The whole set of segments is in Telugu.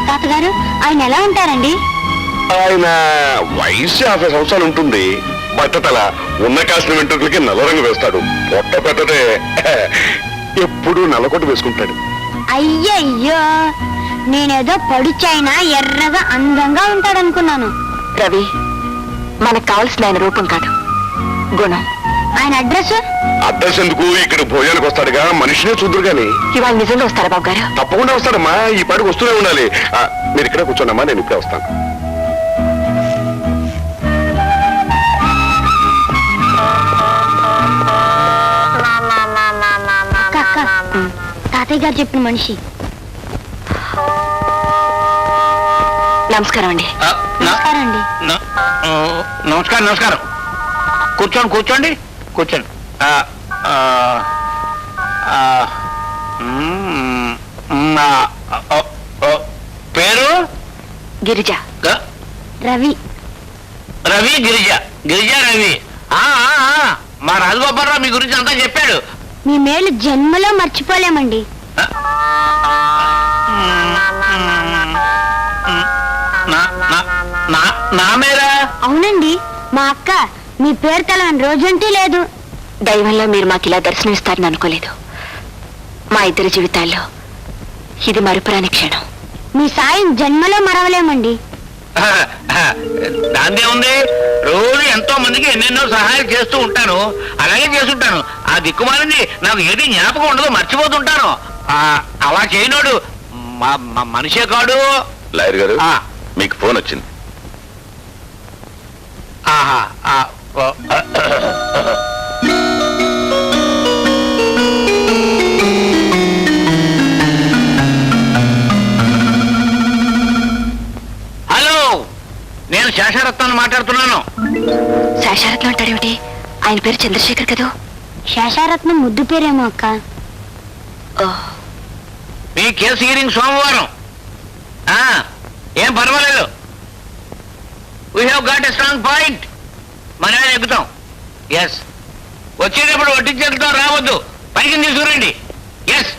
తాతగారు ఆయన ఎలా ఉంటారండి? ఆయన వయసు 50 సంవత్సరాలు ఉంటుంది. బట్టతల, ఉన్న కాసిన వెంట్రుకలకి నల్ల రంగు వేస్తాడు. పొట్ట పెట్టదే ఎప్పుడు నల్లకొట్టు వేసుకుంటాడు. అయ్యయ్యో, నేనేదో పడుచైనా ఎర్రగా అందంగా ఉంటాడనుకున్నాను. రవి, మనకు కావాల్సిన ఆయన రూపం కాదు, గుణం. ఆయన అడ్రస్ ఎందుకు? ఇక్కడ భోజనానికి వస్తాడుగా, మనిషినే చూద్దరు గాని. ఇవాళ నిజంగా వస్తారా బాబు గారు? తప్పకుండా వస్తాడమ్మా, ఈ పాటికి వస్తూనే ఉండాలి. మీరు ఇక్కడే కూర్చోండమ్మా, నేను ఇప్పుడే వస్తాను. తాతయ్య గారు చెప్పిన మనిషి. నమస్కారం అండి. నమస్కారం అండి. నమస్కారం నమస్కారం. కూర్చోండి కూర్చోండి కూర్చోండి. పేరు? గిరిజ. రవి. రవి, గిరిజ. గిరిజ, రవి. మా రాజగోపాలరావు మీ గురించి అంతా చెప్పాడు. మీ మేలు జన్మలో మర్చిపోలేమండి. నా మేరా? అవునండి, మా అక్క మీ పేరు తెలవని రోజంటూ లేదు. దైవంలో మీరు మాకు ఇలా దర్శనమిస్తారని అనుకోలేదు. మా ఇద్దరి జీవితాల్లో ఇది మరుపురాని క్షణం. మీ సాయం జన్మలో మరవలేమండి. దాందే ఉంది, రోజు ఎంతో మందికి ఎన్నెన్నో సహాయాలు చేస్తూ ఉంటాను. అలాగే చేస్తుంటాను. ఆ దిక్కుమాలింది నాకు ఏది జ్ఞాపకం ఉండదు, మర్చిపోతుంటాను. అలా చేయనోడు మనిషే కాడు. లాయర్ గారు, మీకు ఫోన్ వచ్చింది. హలో, నేను శేషరత్నాన్ని మాట్లాడుతున్నాను. శేషారత్నం అంటాడేమిటి? ఆయన పేరు చంద్రశేఖర్ కదా. శేషారత్నం ముద్దు పేరేమో అక్క. మీ కేసు హీరింగ్ సోమవారం. ఏం పర్వాలేదు. We have got a strong point. మనమే ఎక్కుతాం. ఎస్, వచ్చేటప్పుడు వడ్డించేతో రావద్దు, పైకి తీసుకురండి. Yes.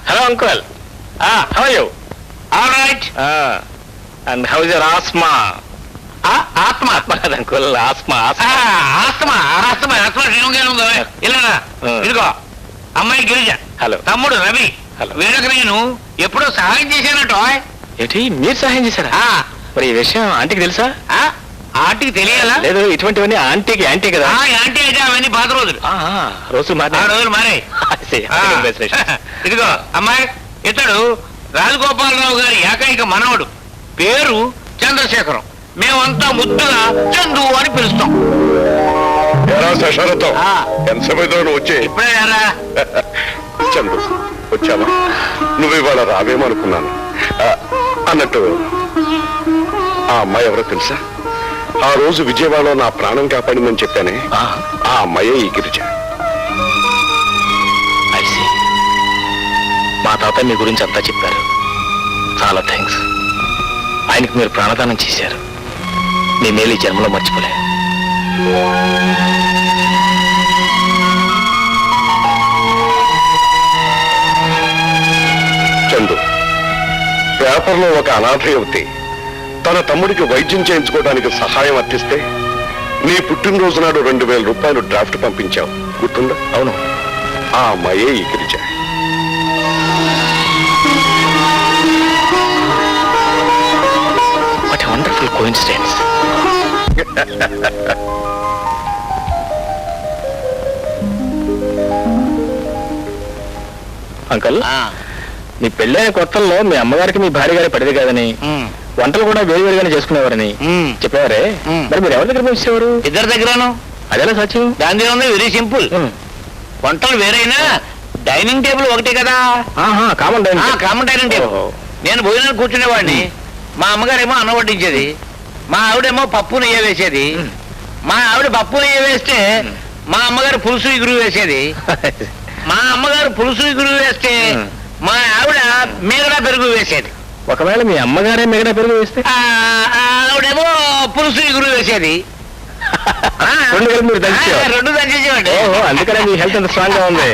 Hello uncle, how are you? All right. And how is your asthma? ఆత్మ కాదు uncle, asthma. Asthma asthma asthma ఉందో ఇలా. ఇదిగో అమ్మాయి గిరిజ, హలో. తమ్ముడు రవి. హలో. వీళ్ళకి నేను ఎప్పుడో సహాయం చేశానట. ఏంటి, మీరు సహాయం చేశారా? మరి ఈ విషయం ఆంటీకి తెలుసా? ఆంటీకి తెలియాలా? లేదు, ఇటువంటివన్నీ ఆంటీకి యాంటీ కదా. యాంటీ అయితే అవన్నీ పాత రోజులు. రోజులు రోజులు మారాయి. ఇదిగో అమ్మాయి, ఇతడు రాజగోపాలరావు గారి ఏకైక మనవడు. పేరు చంద్రశేఖరం. మేమంతా ముద్దుగా చందు అని పిలుస్తాం. వచ్చే ఇప్పుడే రా. చందు, వచ్చావా? నువ్వు ఇవాళ రావేమనుకున్నాను. అన్నట్టు ఆ అమ్మాయి ఎవరో తెలుసా? ఆ రోజు విజయవాడలో నా ప్రాణం కాపాడిందని చెప్పానే, ఆ అమ్మాయే ఈ గిరిజ. మా తాత మీ గురించి అంతా చెప్పారు. చాలా థ్యాంక్స్. ఆయనకు మీరు ప్రాణదానం చేశారు. మీ మేలు ఈ జన్మలో మర్చిపోలే. చందు, పేపర్లో ఒక అనాథ యువతి తన తమ్ముడికి వైద్యం చేయించుకోవడానికి సహాయం అర్థిస్తే నీ పుట్టినరోజు నాడు 2000 రూపాయలు డ్రాఫ్ట్ పంపించావు, గుర్తుందా? అవును, ఆ అమ్మాయే ఈ Girija. What a wonderful coincidence. Uncle, మీ పెళ్ళైన కొత్తల్లో మీ అమ్మగారికి మీ భార్య గారి పడితే కాదని, వంటలు కూడా వేరువేరుగానే చేసుకునేవారని చెప్పేవారే. మరి మీరు ఎవరి దగ్గర పంపించేవారు? ఇద్దరి దగ్గరను. అదేలా సత్యం? దాని ఉంది వెరీ సింపుల్. వంటలు వేరైనా డైనింగ్ టేబుల్ ఒకటే కదా. Common dining table. నేను భోజనం కూర్చునేవాడిని. మా అమ్మగారేమో అన్నం వడ్డించేది, మా ఆవిడేమో పప్పు నెయ్యి వేసేది. మా ఆవిడ పప్పు నెయ్యి వేస్తే మా అమ్మగారు పులుసు ఇగురు వేసేది. మా అమ్మగారు పులుసు ఇగురు వేస్తే మా ఆవిడ మిగడా పెరుగు వేసేది. ఒకవేళ మీ అమ్మగారే మిగడా పెరుగు వేస్తే ఆవిడేమో పులుసు ఇగురు వేసేది. మీరు రెండు దంచేసేవాడి. అందుకనే మీ హెల్త్ ఎంత స్ట్రాంగ్ గా ఉంది.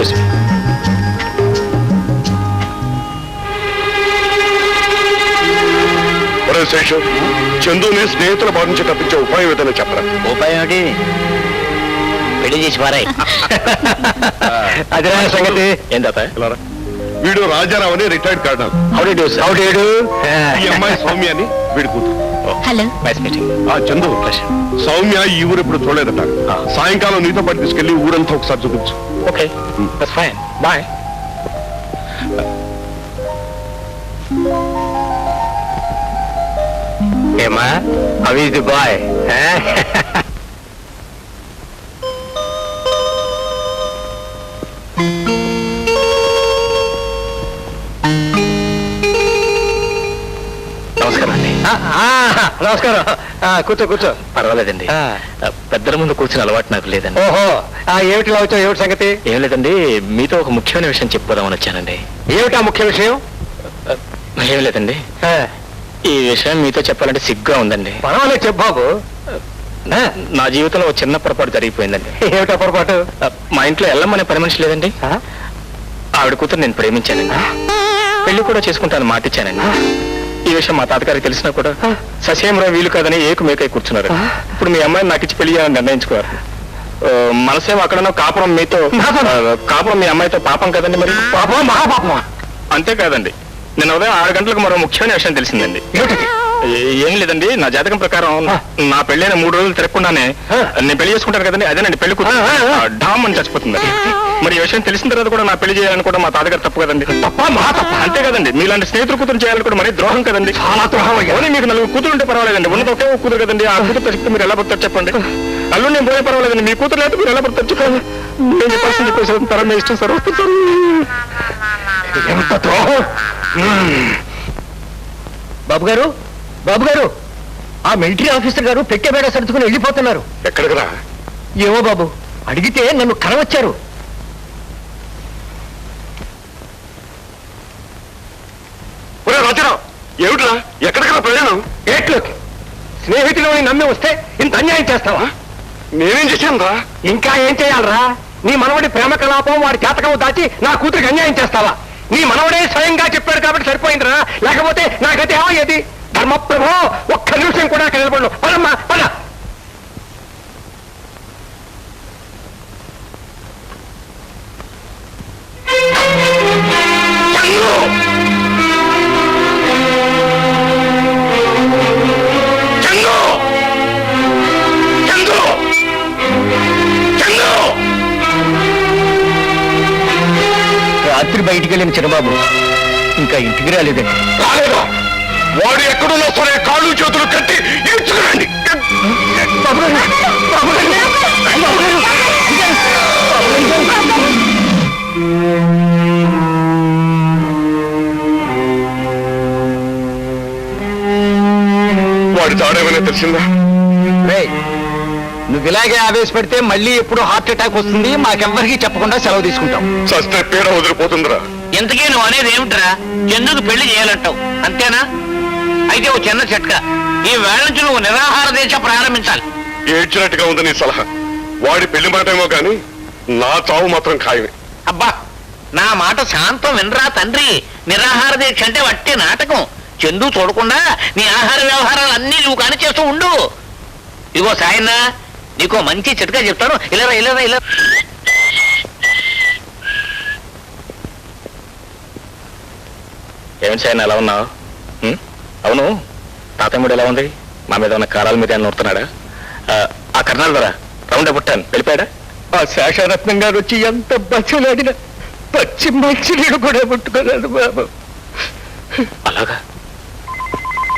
Excuse me. ఒరే శేషు, చందుని స్నేహితుల బాధ నుంచి తప్పించే ఉపాయం ఏదైనా చెప్పరా? ఉపాయం ఏమిటి? పెళ్లి చేసి పారాయి. అది సంగతి ఏం తాత? వీడు రాజారావు అని రిటైర్డ్ కర్నల్. ఈ అమ్మాయి సౌమ్య అని వీడి కూతురు. Hello. Nice meeting. Chandu, Soumya ఈ ఊరు ఇప్పుడు చూడలేదట. సాయంకాలం నీతో పాటు తీసుకెళ్లి ఊరంతా ఒకసారి చూపించు. Okay, that's fine. బాయ్. ఏమా, హౌ ఇస్ ది బాయ్? నమస్కారం అండి. నమస్కారం. కూర్చో కూర్చో. పర్వాలేదండి. పెద్దల ముందు కూర్చుని అలవాటు నాకు లేదండి. ఓహో, ఏమిటి ఇలా వచ్చావు? ఏమిటి సంగతి? ఏం లేదండి, మీతో ఒక ముఖ్యమైన విషయం చెప్పుకోదామని వచ్చానండి. ఏమిటా ముఖ్య విషయం? ఏం లేదండి, ఈ విషయం మీతో చెప్పాలంటే సిగ్గుగా ఉందండి. పర్వాలేదు, చెప్పు బాబు. నా జీవితంలో ఒక చిన్న పొరపాటు జరిగిపోయిందండి. ఏమిటా పొరపాటు? మా ఇంట్లో ఎల్లమ్మనే పని మనిషి లేదండి. ఆవిడ కూతురు నేను ప్రేమించానండి. పెళ్లి కూడా చేసుకుంటాను మాటిచ్చానండి. ఈ విషయం మా తాతగారికి తెలిసినా కూడా ససేమరా వీలు కాదని ఏకమేకై కూర్చున్నారు. ఇప్పుడు మీ అమ్మాయిని నాకు ఇచ్చి పెళ్లి చేయాలని నిర్ణయించుకున్నారు. మనసేమో అక్కడ కాపురం మీతో, కాపురం మీ అమ్మాయితో పాపం కదండి. మరి పాపమా మహాపాపమా? అంతేకాదండి, నేను ఉదయం 6 గంటలకు మరో ముఖ్యమైన విషయం తెలిసిందండి. ఏం లేదండి, నా జాతకం ప్రకారం నా పెళ్ళైన 3 రోజులు తిరగకుండానే నేను పెళ్లి చేసుకుంటాను కదండి, అదేనండి పెళ్లి కూతురు డామ్ అని చచ్చిపోతుంది. మరి ఈ విషయం తెలిసిన తర్వాత కూడా నా పెళ్లి చేయాలని కూడా మా తాతగారు తప్పు కదండి. తప్ప మహా తప్ప. అంతే కదండి, మీలాంటి స్నేహితులు కూతురు చేయాలని కూడా మరీ ద్రోహం కదండి. చాలా ద్రోహం. మీకు 4 కూతురు ఉంటే పర్వాలేదండి, ఉన్నది ఒకే కూతురు కదండి. ఆ కూతురు చెప్తే మీరు ఎలా పడతారు చెప్పండి. అల్లు నేను పోయే పర్వాలేదండి, మీ కూతురు లేదు మీరు ఎలా పడతారు చెప్పండి. నేను చెప్పాల్సింది చెప్పేసి తరం మీ ఇష్టం సార్. ఎంత ద్రోహం! బాబు గారు, బాబు గారు, ఆ మిలిటరీ ఆఫీసర్ గారు పెట్టే బేడ సర్దుకుని వెళ్ళిపోతున్నారు. ఎక్కడికి రా? ఏమో బాబు, అడిగితే నన్ను కరవచ్చారు. ఒరే రాజారావు, ఏమిట్రా ఎక్కడికి ప్రయాణం? ఏట్లోకి స్నేహితులు నమ్మి వస్తే ఇంత అన్యాయం చేస్తావా? నేనేం చేశాను రా? ఇంకా ఏం చేయాలరా? నీ మనవడి ప్రేమ కలాపం వాడి జాతకం దాచి నా కూతురికి అన్యాయం చేస్తావా? నీ మనవడే స్వయంగా చెప్పాడు కాబట్టి సరిపోయిందిరా, లేకపోతే నాకైతే ఏమయ్యేది? ధర్మప్రభో, ఒక్క నిమిషం కూడా కలపడు. పదమ్మా పద. రాత్రి బయటికి వెళ్ళిన చిన్నబాబు ఇంకా ఇంటికి రాలేదండి. రాలేదా? వాడు ఎక్కడున్నా సరే కాళ్ళు చేతులు కట్టి ఈడ్చుకురండి. వాడి తాడేమైనా తెలిసిందా? నువ్వు ఇలాగే ఆవేశపెడితే మళ్ళీ ఎప్పుడు హార్ట్ అటాక్ వస్తుంది. మాకెవ్వరికీ చెప్పకుండా సెలవు తీసుకుంటాం. చస్తే పీడ వదిలిపోతుందిరా. ఎంతకీ నువ్వు అనేది ఏమిట్రా? ఎందుకు పెళ్లి చేయాలంటావు అంతేనా? అయితే ఓ చిన్న చిట్కా, ఈ వేళ నుంచి నువ్వు నిరాహార దీక్ష ప్రారంభించాలి. ఏడ్చినట్టుగా ఉంది నీ సలహా. వాడి పెళ్లి మాటేమో కానీ నా చావు మాత్రం ఖాయమే. అబ్బా, నా మాట శాంతం వినరా తండ్రి. నిరాహార దీక్ష అంటే వట్టి నాటకం. చందు చూడకుండా నీ ఆహార వ్యవహారాలు అన్నీ నువ్వు కాని చేస్తూ ఉండు. ఇగో సాయన్న, నీకో మంచి చిట్కా చెప్తాను. ఇలా ఇలా ఏమిటి సార్ ఎలా ఉన్నావు? అవును, తాతయ్యముడు ఎలా ఉంది? మా మీద ఉన్న కారాల మీద నూరుతున్నాడా? ఆ కర్ణాల ద్వారా రౌండ్ పుట్టాను వెళ్ళిపోయాడా? ఆ శేషరత్నం గారు వచ్చి ఎంత బతులాడిన పచ్చి మంచి నీడు కూడా పుట్టుకోలేదు బాబు. అలాగా?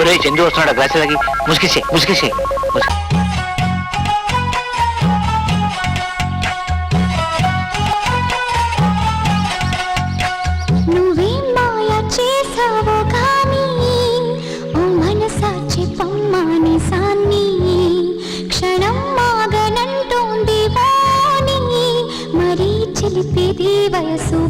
ఒరే చందు వస్తున్నాడు, గ్లాసులకి ముసుకేసే. నువ్వేం మాయ చేసావో కానీ ఓ మనసాచి పమ్మాని సాన్ని క్షణం మాగనంటోంది వాణి మరీ చిలిపిది వయసు